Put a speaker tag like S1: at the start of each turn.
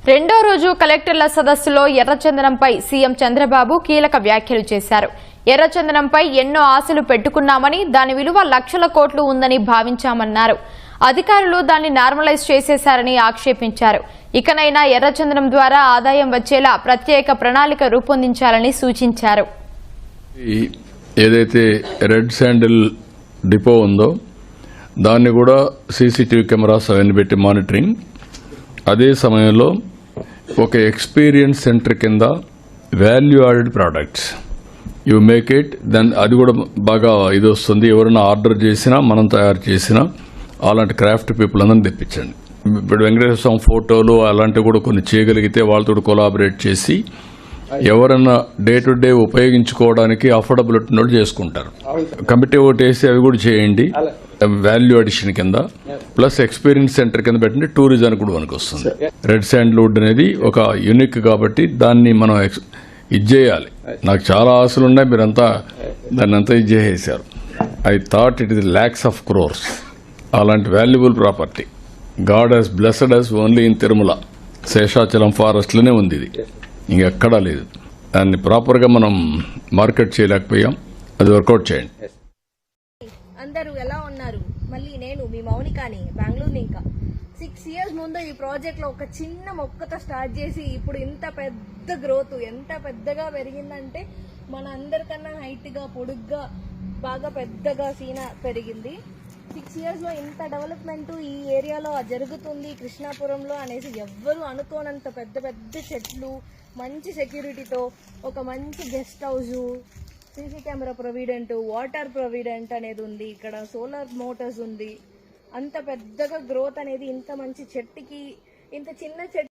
S1: రెండో రోజు కలెక్టర్ల సదస్సులో ఎర్రచందనంపై సీఎం చంద్రబాబు కీలక వ్యాఖ్యలు చేశారు. ఎర్రచందనంపై ఎన్నో ఆశలు పెట్టుకున్నామని, దాని విలువ లక్షల కోట్లు ఉందని భావించామన్నారు. అధికారులు దాన్ని నార్మలైజ్ చేసేశారని ఆక్షేపించారు. ఇకనైనా ఎర్రచందనం ద్వారా ఆదాయం వచ్చేలా ప్రత్యేక ప్రణాళిక రూపొందించాలని సూచించారు.
S2: ఏదైతే రెడ్ శాండిల్ డిపో ఉందో దాన్ని కూడా సీసీటీవీ కెమెరాస్ అవన్నీ పెట్టి మానిటరింగ్, అదే సమయంలో ఒక ఎక్స్పీరియన్స్ సెంటర్ కింద value added products you make it, then అది కూడా బాగా ఇది వస్తుంది. ఎవరైనా ఆర్డర్ చేసినా మనం తయారు చేసినా అలాంటి క్రాఫ్ట్ పీపుల్ అందరిని తెప్పించండి. ఇప్పుడు వెంకటేశ్వర స్వామి ఫోటోలు అలాంటివి కూడా కొన్ని చేయగలిగితే వాళ్ళతో కొలాబరేట్ చేసి ఎవరన్నా డే టు డే ఉపయోగించుకోవడానికి అఫోర్డబుల్ నోట్ చేసుకుంటారు. కమిటీ ఒకటి వేసి అవి కూడా చేయండి. వాల్యూ అడిషన్ కింద ప్లస్ ఎక్స్పీరియన్స్ సెంటర్ కింద పెట్టండి. టూరిజం కూడా మనకు వస్తుంది. రెడ్ శాండ్వుడ్ అనేది ఒక యూనిక్ కాబట్టి దాన్ని మనం ఇది చేయాలి. నాకు చాలా ఆశలు ఉన్నాయి, మీరంతా దాన్ని అంతా ఇది చేసేసారు. I thought it is lakhs of crores. అలాంటి valuable property God has blessed us only in Tirumala Seshachalam ఫారెస్ట్లోనే ఉంది. ఇది ఇంకెక్కడా లేదు. దాన్ని ప్రాపర్గా మనం మార్కెట్ చేయలేకపోయాం. అది వర్కౌట్ చేయండి.
S3: అందరూ ఎలా ఉన్నారు? మళ్ళీ నేను మీ మౌనికాని, బెంగళూరు. ఇంకా 6 years ముందు ఈ ప్రాజెక్ట్ లో ఒక చిన్న మొక్కతో స్టార్ట్ చేసి ఇప్పుడు ఇంత పెద్ద గ్రోత్, ఎంత పెద్దగా పెరిగిందంటే మన అందరికన్నా హైట్ గా, పొడుగ్గా, బాగా పెద్దగా సీన పెరిగింది. 6 years లో ఇంత డెవలప్మెంట్ ఈ ఏరియాలో జరుగుతుంది కృష్ణాపురంలో అనేసి ఎవ్వరూ అనుకోనంత పెద్ద పెద్ద చెట్లు, మంచి సెక్యూరిటీతో, ఒక మంచి guest house, CC camera provident, water provident అనేది ఉంది. ఇక్కడ సోలార్ మోటార్స్ ఉంది. అంత పెద్దగా గ్రోత్ అనేది ఇంత మంచి చెట్టుకి, ఇంత చిన్న చెట్టు